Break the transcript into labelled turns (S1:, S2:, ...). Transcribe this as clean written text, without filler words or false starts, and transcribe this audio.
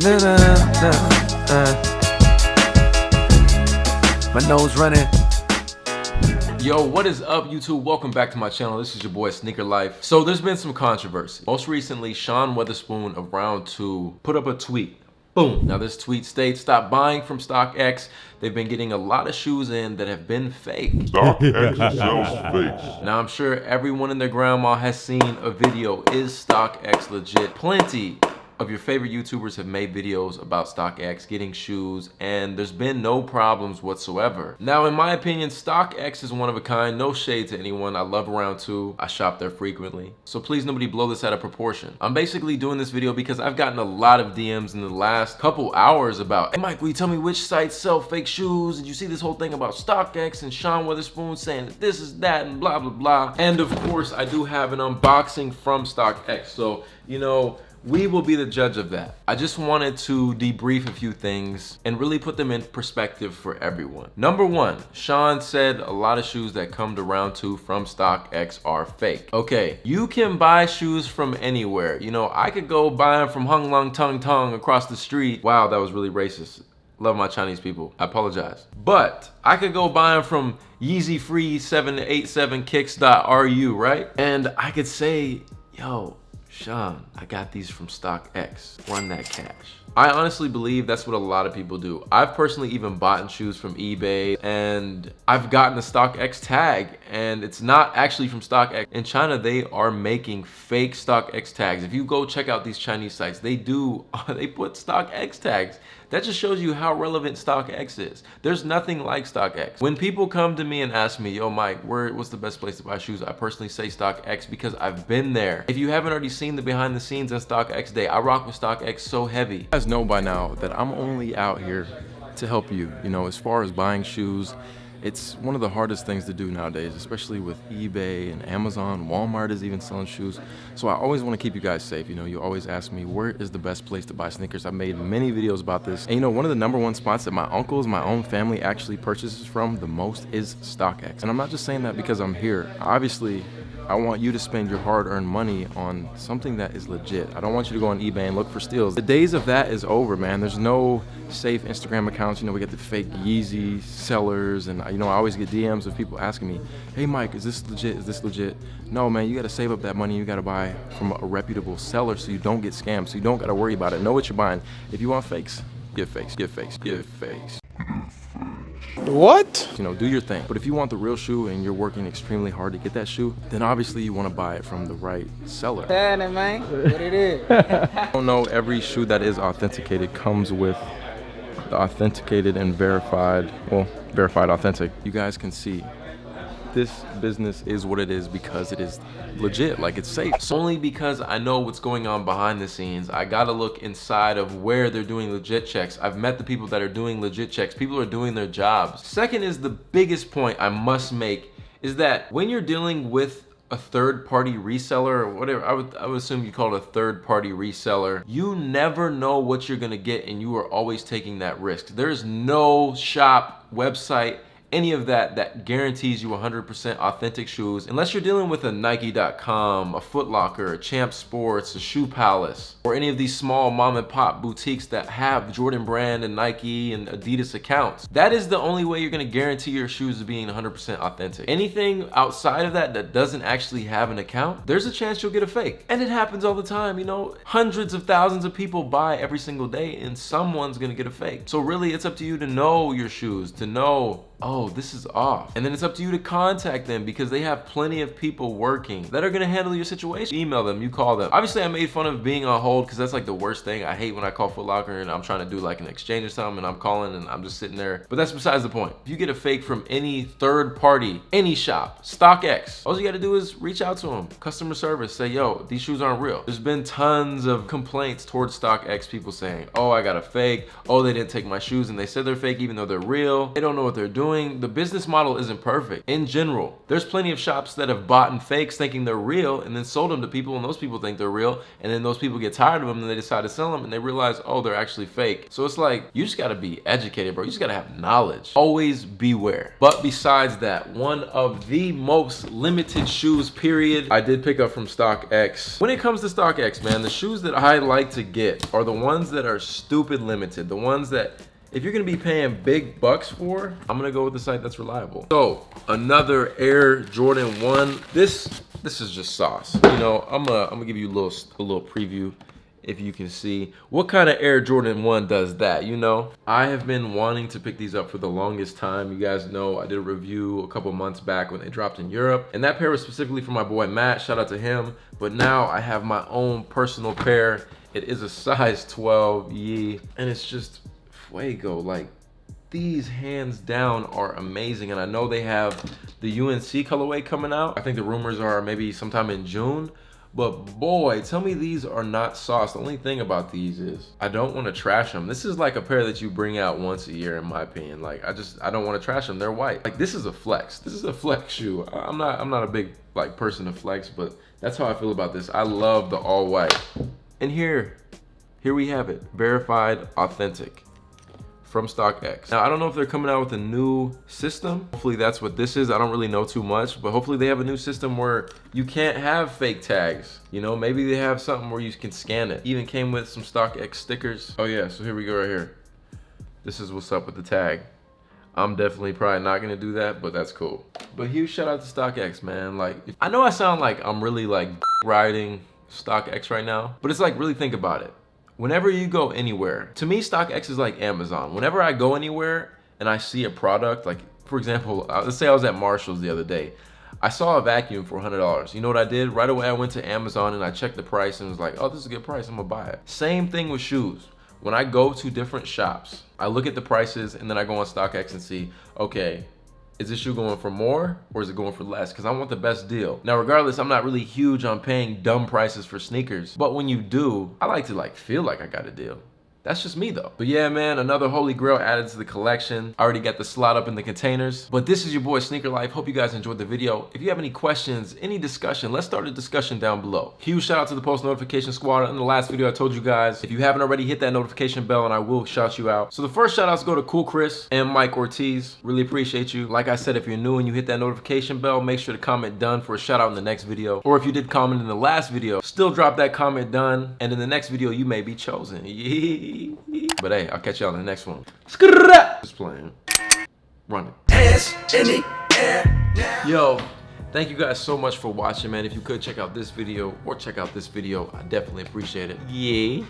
S1: My nose running.
S2: Yo, what is up, YouTube? Welcome back to my channel. This is your boy Sneaker Life. So there's been some controversy. Most recently, Sean Wotherspoon of Round 2 put up a tweet. Boom. Now this tweet states, stop buying from StockX. They've been getting a lot of shoes in that have been fake.
S3: StockX sells fakes.
S2: Now I'm sure everyone and their grandma has seen a video. Is StockX legit? Plenty of your favorite YouTubers have made videos about StockX getting shoes, and there's been no problems whatsoever. Now, in my opinion, StockX is one of a kind. No shade to anyone. I love Round 2. I shop there frequently. So please, nobody blow this out of proportion. I'm basically doing this video because I've gotten a lot of DMs in the last couple hours about, hey Mike, will you tell me which sites sell fake shoes? Did you see this whole thing about StockX and Sean Wotherspoon saying that this is that and blah, blah, blah. And of course, I do have an unboxing from StockX. So, you know, we will be the judge of that. I just wanted to debrief a few things and really put them in perspective for everyone. Number one, Sean said a lot of shoes that come to Round 2 from StockX are fake. Okay, you can buy shoes from anywhere. You know, I could go buy them from Hung Lung Tung Tung across the street. Wow, that was really racist. Love my Chinese people. I apologize. But I could go buy them from Yeezy Free 787 Kicks.ru, right? And I could say, yo, Sean, I got these from StockX. Run that cash. I honestly believe that's what a lot of people do. I've personally even bought shoes from eBay, and I've gotten a StockX tag, and it's not actually from StockX. In China, they are making fake StockX tags. If you go check out these Chinese sites, they put StockX tags. That just shows you how relevant StockX is. There's nothing like StockX. When people come to me and ask me, yo Mike, what's the best place to buy shoes? I personally say StockX because I've been there. If you haven't already seen the behind the scenes on StockX Day, I rock with StockX so heavy. You guys know by now that I'm only out here to help you. You know, as far as buying shoes, it's one of the hardest things to do nowadays, especially with eBay and Amazon. Walmart is even selling shoes. So I always want to keep you guys safe. You know, you always ask me, where is the best place to buy sneakers? I've made many videos about this. And you know, one of the #1 spots that my uncles, my own family actually purchases from the most is StockX. And I'm not just saying that because I'm here. Obviously, I want you to spend your hard-earned money on something that is legit. I don't want you to go on eBay and look for steals. The days of that is over, man. There's no safe Instagram accounts. You know, we get the fake Yeezy sellers, and you know, I always get DMs of people asking me, hey Mike, is this legit? Is this legit? No, man, you gotta save up that money. You gotta buy from a reputable seller so you don't get scammed, so you don't gotta worry about it. Know what you're buying. If you want fakes, get fakes, get fakes, get fakes.
S4: What?
S2: You know, do your thing. But if you want the real shoe and you're working extremely hard to get that shoe, then obviously you want to buy it from the right seller.
S4: Tell it, man. What it is.
S2: I don't know, every shoe that is authenticated comes with the authenticated and verified, well, verified authentic. You guys can see this business is what it is because it is legit, like it's safe. So only because I know what's going on behind the scenes, I gotta look inside of where they're doing legit checks. I've met the people that are doing legit checks. People are doing their jobs. Second is the biggest point I must make is that when you're dealing with a third-party reseller or whatever, I would assume you call it a third-party reseller, you never know what you're gonna get, and you are always taking that risk. There's no shop, website, any of that guarantees you 100% authentic shoes, unless you're dealing with a Nike.com, a Foot Locker, a Champ Sports, a Shoe Palace, or any of these small mom and pop boutiques that have Jordan Brand and Nike and Adidas accounts. That is the only way you're gonna guarantee your shoes being 100% authentic. Anything outside of that doesn't actually have an account, there's a chance you'll get a fake. And it happens all the time, you know, hundreds of thousands of people buy every single day and someone's gonna get a fake. So really, it's up to you to know your shoes, to know, oh, this is off. And then it's up to you to contact them because they have plenty of people working that are gonna handle your situation. Email them, you call them. Obviously, I made fun of being on hold because that's like the worst thing. I hate when I call Foot Locker and I'm trying to do like an exchange or something and I'm calling and I'm just sitting there. But that's besides the point. If you get a fake from any third party, any shop, StockX, all you gotta do is reach out to them. Customer service, say, yo, these shoes aren't real. There's been tons of complaints towards StockX, people saying, oh, I got a fake. Oh, they didn't take my shoes and they said they're fake even though they're real. They don't know what they're doing. doing, the business model isn't perfect. In general, there's plenty of shops that have bought fakes thinking they're real and then sold them to people, and those people think they're real, and then those people get tired of them and they decide to sell them and they realize, oh, they're actually fake. So it's like, you just gotta be educated, bro. You just gotta have knowledge. Always beware. But besides that, one of the most limited shoes, period, I did pick up from StockX. When it comes to StockX, man, the shoes that I like to get are the ones that are stupid limited. The ones that, if you're gonna be paying big bucks for, I'm gonna go with the site that's reliable. So, another Air Jordan 1. This is just sauce. You know, I'm gonna give you a little preview if you can see what kind of Air Jordan 1 does that, you know? I have been wanting to pick these up for the longest time. You guys know I did a review a couple months back when they dropped in Europe, and that pair was specifically for my boy Matt, shout out to him. But now I have my own personal pair. It is a size 12 Yee, and it's just fuego. Like, these hands down are amazing, and I know they have the UNC colorway coming out. I think the rumors are maybe sometime in June. But boy, tell me these are not sauce. The only thing about these is I don't want to trash them. This is like a pair that you bring out once a year, in my opinion. Like, I don't want to trash them. They're white. Like, this is a flex. This is a flex shoe. I'm not a big like person to flex, but that's how I feel about this. I love the all white. And here we have it. Verified, authentic. From StockX. Now, I don't know if they're coming out with a new system. Hopefully that's what this is. I don't really know too much, but hopefully they have a new system where you can't have fake tags. You know, maybe they have something where you can scan it. Even came with some StockX stickers. Oh yeah, so here we go right here. This is what's up with the tag. I'm definitely probably not gonna do that, but that's cool. But huge shout out to StockX, man. Like, I know I sound like I'm really like riding StockX right now, but it's like, really think about it. Whenever you go anywhere, to me, StockX is like Amazon. Whenever I go anywhere and I see a product, like for example, let's say I was at Marshall's the other day. I saw a vacuum for $100. You know what I did? Right away, I went to Amazon and I checked the price and was like, oh, this is a good price, I'm gonna buy it. Same thing with shoes. When I go to different shops, I look at the prices and then I go on StockX and see, okay, is this shoe going for more or is it going for less? Because I want the best deal. Now, regardless, I'm not really huge on paying dumb prices for sneakers. But when you do, I like to like feel like I got a deal. That's just me though. But yeah, man, another holy grail added to the collection. I already got the slot up in the containers. But this is your boy Sneaker Life. Hope you guys enjoyed the video. If you have any questions, any discussion, let's start a discussion down below. Huge shout out to the post notification squad. In the last video, I told you guys, if you haven't already, hit that notification bell and I will shout you out. So the first shout outs go to Cool Chris and Mike Ortiz. Really appreciate you. Like I said, if you're new and you hit that notification bell, make sure to comment done for a shout out in the next video. Or if you did comment in the last video, still drop that comment done. And in the next video, you may be chosen. But hey, I'll catch y'all in the next one. Just playing. Running. Yo, thank you guys so much for watching, man. If you could check out this video or check out this video, I definitely appreciate it. Yeah.